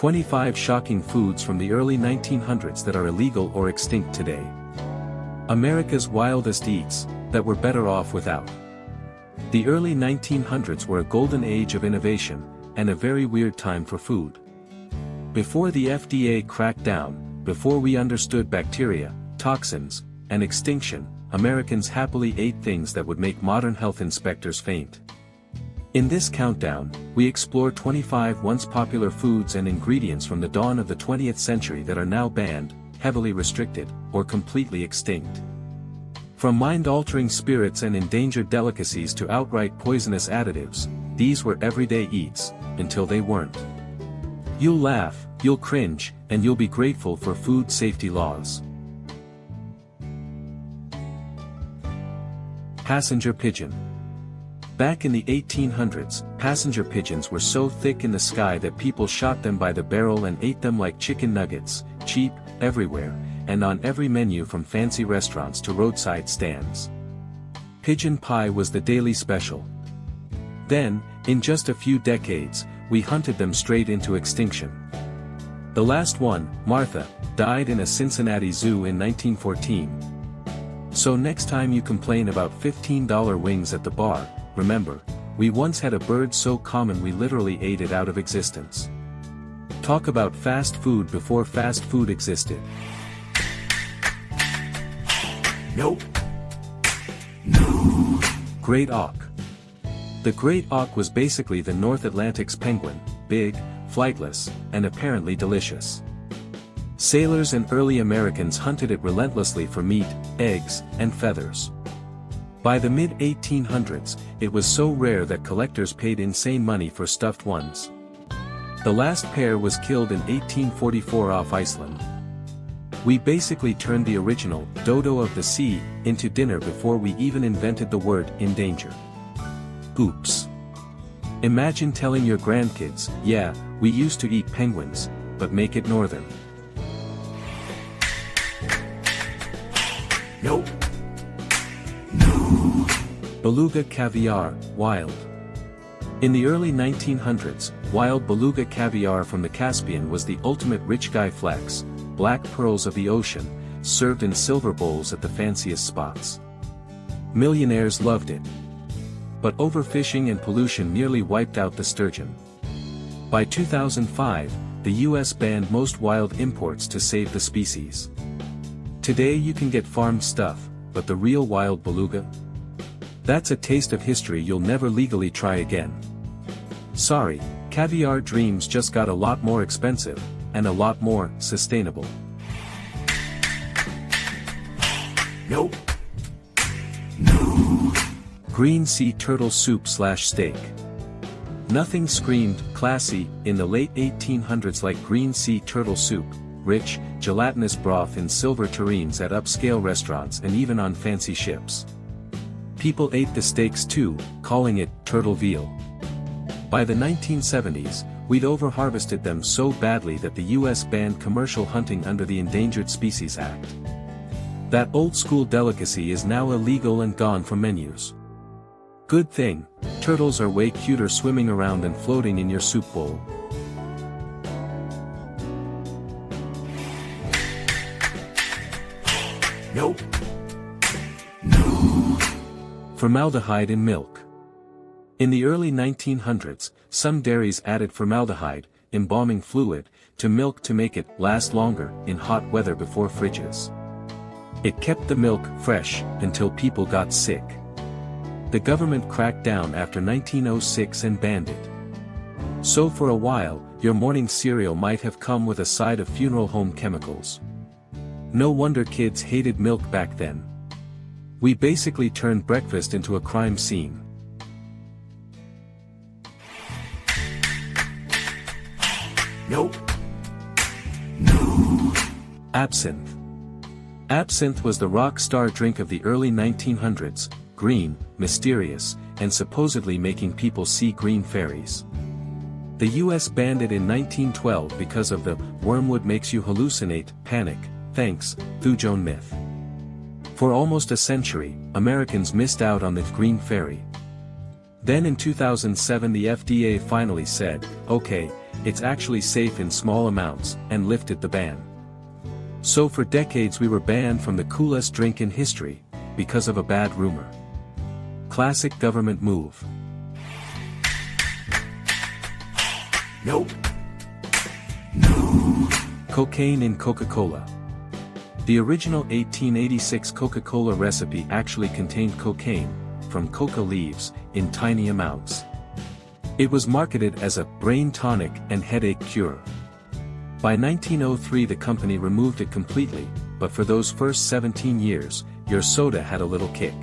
25 shocking foods from the early 1900s that are illegal or extinct today. America's wildest eats, that we're better off without. The early 1900s were a golden age of innovation, and a very weird time for food. Before the FDA cracked down, before we understood bacteria, toxins, and extinction, Americans happily ate things that would make modern health inspectors faint. In this countdown, we explore 25 once popular foods and ingredients from the dawn of the 20th century that are now banned, heavily restricted, or completely extinct. From mind-altering spirits and endangered delicacies to outright poisonous additives, these were everyday eats, until they weren't. You'll laugh, you'll cringe, and you'll be grateful for food safety laws. Passenger pigeon. Back in the 1800s, passenger pigeons were so thick in the sky that people shot them by the barrel and ate them like chicken nuggets, cheap, everywhere, and on every menu from fancy restaurants to roadside stands. Pigeon pie was the daily special. Then, in just a few decades, we hunted them straight into extinction. The last one, Martha, died in a Cincinnati zoo in 1914. So next time you complain about $15 wings at the bar, remember, we once had a bird so common we literally ate it out of existence. Talk about fast food before fast food existed. Nope. No. Great auk. The great auk was basically the North Atlantic's penguin, big, flightless, and apparently delicious. Sailors and early Americans hunted it relentlessly for meat, eggs, and feathers. By the mid-1800s, it was so rare that collectors paid insane money for stuffed ones. The last pair was killed in 1844 off Iceland. We basically turned the original dodo of the sea into dinner before we even invented the word endanger. Oops. Imagine telling your grandkids, yeah, we used to eat penguins, but make it northern. Nope. No. Beluga caviar, wild. In the early 1900s, wild beluga caviar from the Caspian was the ultimate rich guy flex, black pearls of the ocean, served in silver bowls at the fanciest spots. Millionaires loved it. But overfishing and pollution nearly wiped out the sturgeon. By 2005, the US banned most wild imports to save the species. Today you can get farmed stuff, but the real wild beluga? That's a taste of history you'll never legally try again. Sorry, caviar dreams just got a lot more expensive, and a lot more sustainable. Nope. No. Green sea turtle soup/steak. Nothing screamed classy in the late 1800s like green sea turtle soup, rich, gelatinous broth in silver tureens at upscale restaurants and even on fancy ships. People ate the steaks too, calling it turtle veal. By the 1970s, we'd overharvested them so badly that the US banned commercial hunting under the Endangered Species Act. That old-school delicacy is now illegal and gone from menus. Good thing, turtles are way cuter swimming around than floating in your soup bowl. Nope. No. Formaldehyde in milk. In the early 1900s, some dairies added formaldehyde, embalming fluid, to milk to make it last longer in hot weather before fridges. It kept the milk fresh until people got sick. The government cracked down after 1906 and banned it. So for a while, your morning cereal might have come with a side of funeral home chemicals. No wonder kids hated milk back then. We basically turned breakfast into a crime scene. Nope. No. Absinthe. Absinthe was the rock star drink of the early 1900s, green, mysterious, and supposedly making people see green fairies. The US banned it in 1912 because of the wormwood makes you hallucinate, panic, thanks, Thujon myth. For almost a century, Americans missed out on the green fairy. Then in 2007 the FDA finally said, okay, it's actually safe in small amounts, and lifted the ban. So for decades we were banned from the coolest drink in history, because of a bad rumor. Classic government move. Nope. Cocaine in Coca-Cola. The original 1886 Coca-Cola recipe actually contained cocaine, from coca leaves, in tiny amounts. It was marketed as a brain tonic and headache cure. By 1903 the company removed it completely, but for those first 17 years, your soda had a little kick.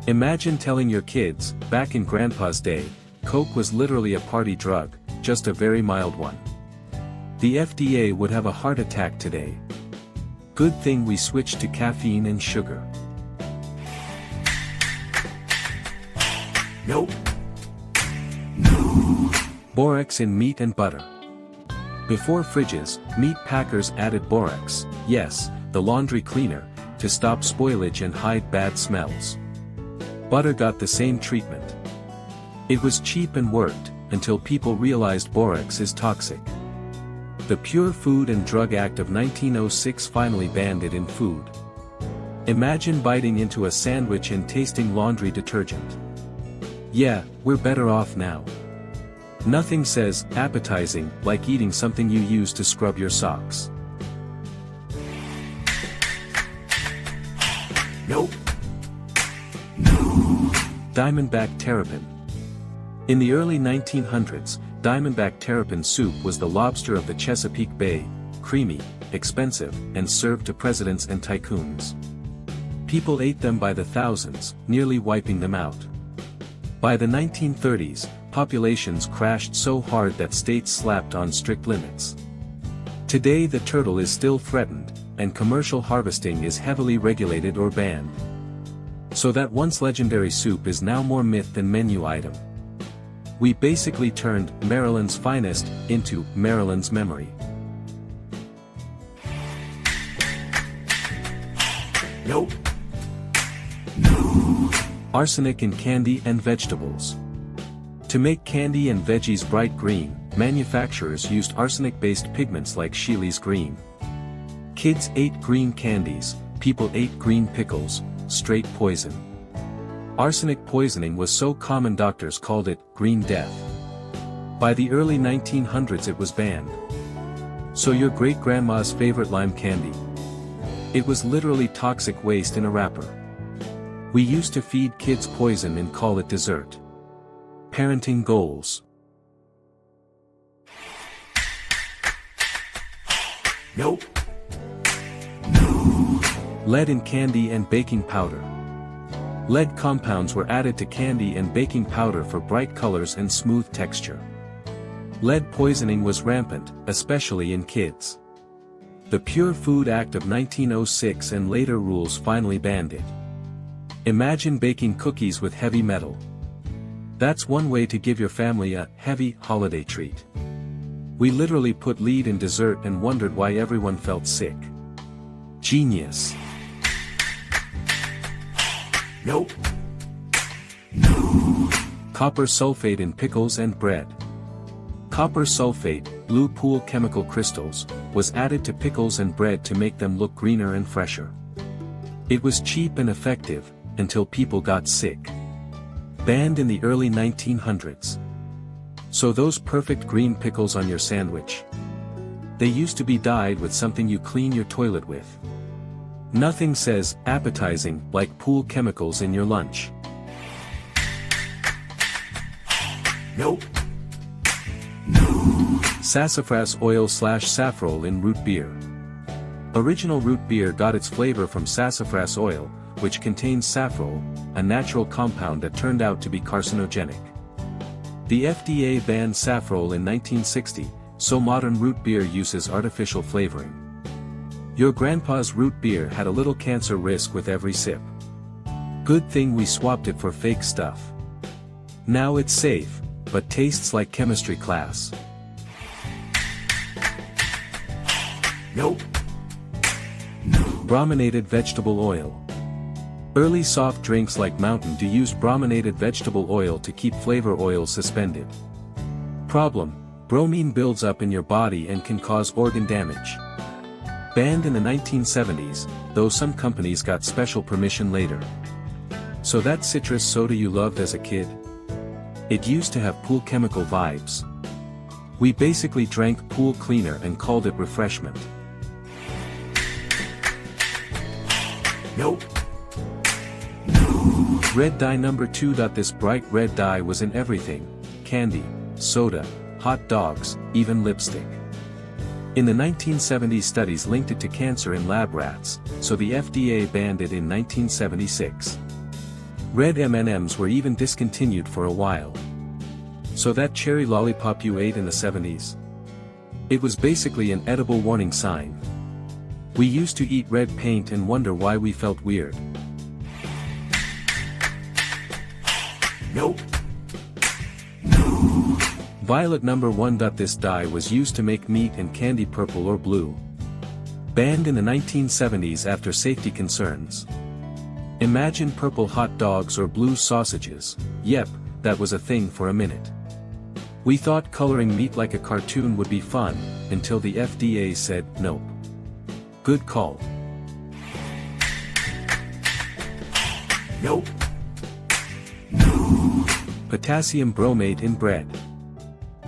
Imagine telling your kids, back in Grandpa's day, Coke was literally a party drug, just a very mild one. The FDA would have a heart attack today. Good thing we switched to caffeine and sugar. Nope. Borax in meat and butter. Before fridges, meat packers added borax, yes, the laundry cleaner, to stop spoilage and hide bad smells. Butter got the same treatment. It was cheap and worked, until people realized borax is toxic. The Pure Food and Drug Act of 1906 finally banned it in food. Imagine biting into a sandwich and tasting laundry detergent. Yeah, we're better off now. Nothing says appetizing like eating something you use to scrub your socks. Nope. Diamondback terrapin. In the early 1900s, Diamondback terrapin soup was the lobster of the Chesapeake Bay, creamy, expensive, and served to presidents and tycoons. People ate them by the thousands, nearly wiping them out. By the 1930s, populations crashed so hard that states slapped on strict limits. Today the turtle is still threatened, and commercial harvesting is heavily regulated or banned. So that once legendary soup is now more myth than menu item. We basically turned Maryland's finest into Maryland's memory. Nope. Arsenic in candy and vegetables. To make candy and veggies bright green, manufacturers used arsenic-based pigments like Sheely's green. Kids ate green candies, people ate green pickles, straight poison. Arsenic poisoning was so common doctors called it green death. By the early 1900s it was banned. So your great-grandma's favorite lime candy. It was literally toxic waste in a wrapper. We used to feed kids poison and call it dessert. Parenting goals. Nope. Lead in candy and baking powder. Lead compounds were added to candy and baking powder for bright colors and smooth texture. Lead poisoning was rampant, especially in kids. The Pure Food Act of 1906 and later rules finally banned it. Imagine baking cookies with heavy metal. That's one way to give your family a heavy holiday treat. We literally put lead in dessert and wondered why everyone felt sick. Genius. Nope. Copper sulfate in pickles and bread. Copper sulfate, blue pool chemical crystals, was added to pickles and bread to make them look greener and fresher. It was cheap and effective, until people got sick. Banned in the early 1900s. So those perfect green pickles on your sandwich. They used to be dyed with something you clean your toilet with. Nothing says appetizing like pool chemicals in your lunch. Nope. Sassafras oil/saffrol in root beer. Original root beer got its flavor from sassafras oil, which contains saffrol, a natural compound that turned out to be carcinogenic. The FDA banned saffrol in 1960, so modern root beer uses artificial flavoring. Your grandpa's root beer had a little cancer risk with every sip. Good thing we swapped it for fake stuff. Now it's safe, but tastes like chemistry class. Nope. Brominated vegetable oil. Early soft drinks like Mountain Dew used brominated vegetable oil to keep flavor oil suspended. Problem: Bromine builds up in your body and can cause organ damage. Banned in the 1970s, though some companies got special permission later. So that citrus soda you loved as a kid? It used to have pool chemical vibes. We basically drank pool cleaner and called it refreshment. Nope. Red dye number 2. This bright red dye was in everything: candy, soda, hot dogs, even lipstick. In the 1970s, studies linked it to cancer in lab rats, so the FDA banned it in 1976. Red M&Ms were even discontinued for a while. So that cherry lollipop you ate in the 70s? It was basically an edible warning sign. We used to eat red paint and wonder why we felt weird. Nope. Violet number 1. This dye was used to make meat and candy purple or blue. Banned in the 1970s after safety concerns. Imagine purple hot dogs or blue sausages. Yep, that was a thing for a minute. We thought coloring meat like a cartoon would be fun, until the FDA said nope. Good call. Nope. Potassium bromate in bread.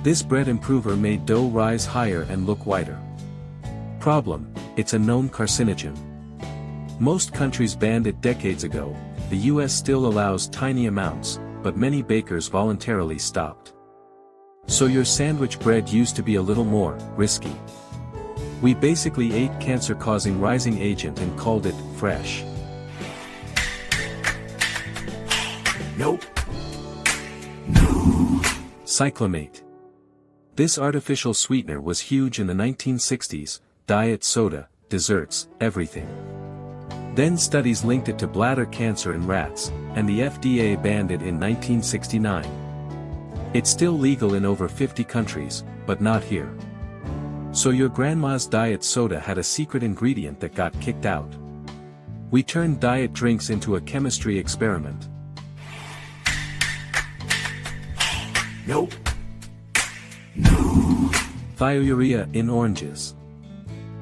This bread improver made dough rise higher and look whiter. Problem: it's a known carcinogen. Most countries banned it decades ago. The US still allows tiny amounts, but many bakers voluntarily stopped. So your sandwich bread used to be a little more risky. We basically ate cancer-causing rising agent and called it fresh. Nope. Cyclamate. This artificial sweetener was huge in the 1960s, diet soda, desserts, everything. Then studies linked it to bladder cancer in rats, and the FDA banned it in 1969. It's still legal in over 50 countries, but not here. So your grandma's diet soda had a secret ingredient that got kicked out. We turned diet drinks into a chemistry experiment. Nope. Thiourea in oranges.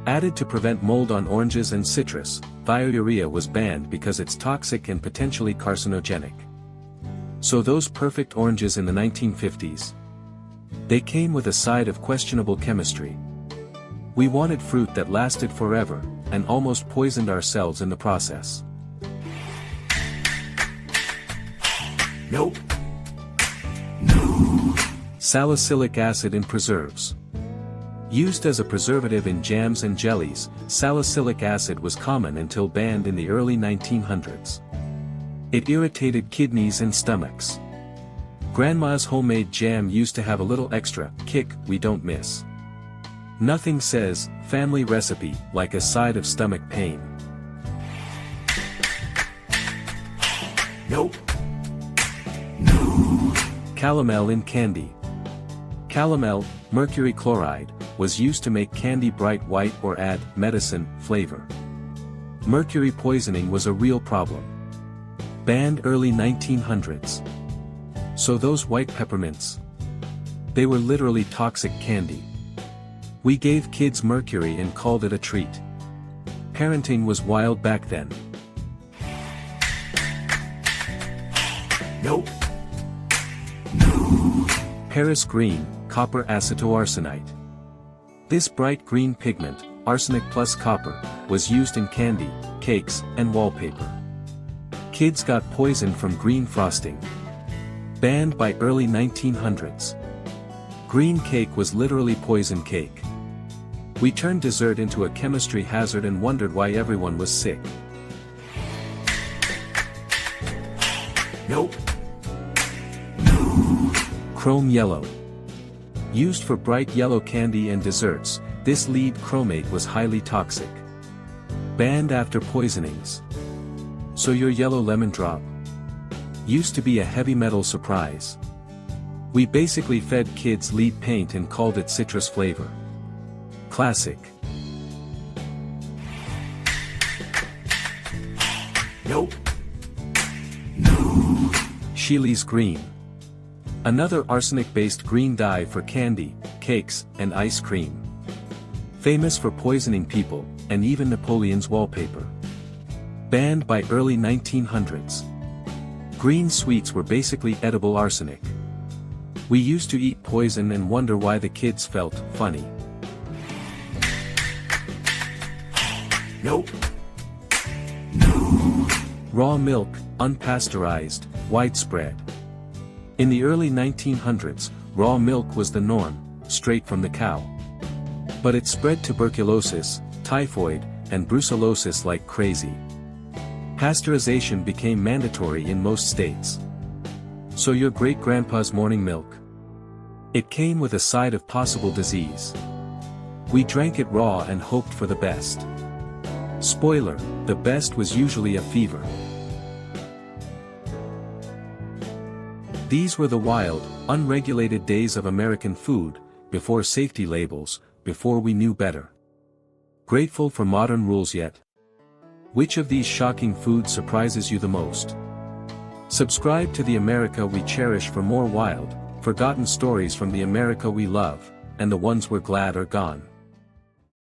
Added to prevent mold on oranges and citrus, thiourea was banned because it's toxic and potentially carcinogenic. So those perfect oranges in the 1950s? They came with a side of questionable chemistry. We wanted fruit that lasted forever, and almost poisoned ourselves in the process. Nope. Salicylic acid in preserves. Used as a preservative in jams and jellies, salicylic acid was common until banned in the early 1900s. It irritated kidneys and stomachs. Grandma's homemade jam used to have a little extra kick we don't miss. Nothing says family recipe like a side of stomach pain. Nope. Calomel in candy. Calomel, mercury chloride, was used to make candy bright white or add medicine flavor. Mercury poisoning was a real problem. Banned early 1900s. So those white peppermints? They were literally toxic candy. We gave kids mercury and called it a treat. Parenting was wild back then. Nope. Paris green, copper acetoarsenite. This bright green pigment, arsenic plus copper, was used in candy, cakes, and wallpaper. Kids got poisoned from green frosting. Banned by early 1900s. Green cake was literally poison cake. We turned dessert into a chemistry hazard and wondered why everyone was sick. Nope. Chrome yellow. Used for bright yellow candy and desserts, this lead chromate was highly toxic. Banned after poisonings. So your yellow lemon drop? Used to be a heavy metal surprise. We basically fed kids lead paint and called it citrus flavor. Classic. Nope. Sheely's green. Another arsenic-based green dye for candy, cakes, and ice cream. Famous for poisoning people, and even Napoleon's wallpaper. Banned by early 1900s. Green sweets were basically edible arsenic. We used to eat poison and wonder why the kids felt funny. Nope. Raw milk, unpasteurized, widespread. In the early 1900s, raw milk was the norm, straight from the cow. But it spread tuberculosis, typhoid, and brucellosis like crazy. Pasteurization became mandatory in most states. So your great-grandpa's morning milk? It came with a side of possible disease. We drank it raw and hoped for the best. Spoiler, the best was usually a fever. These were the wild, unregulated days of American food, before safety labels, before we knew better. Grateful for modern rules yet? Which of these shocking foods surprises you the most? Subscribe to the America we cherish for more wild, forgotten stories from the America we love, and the ones we're glad are gone.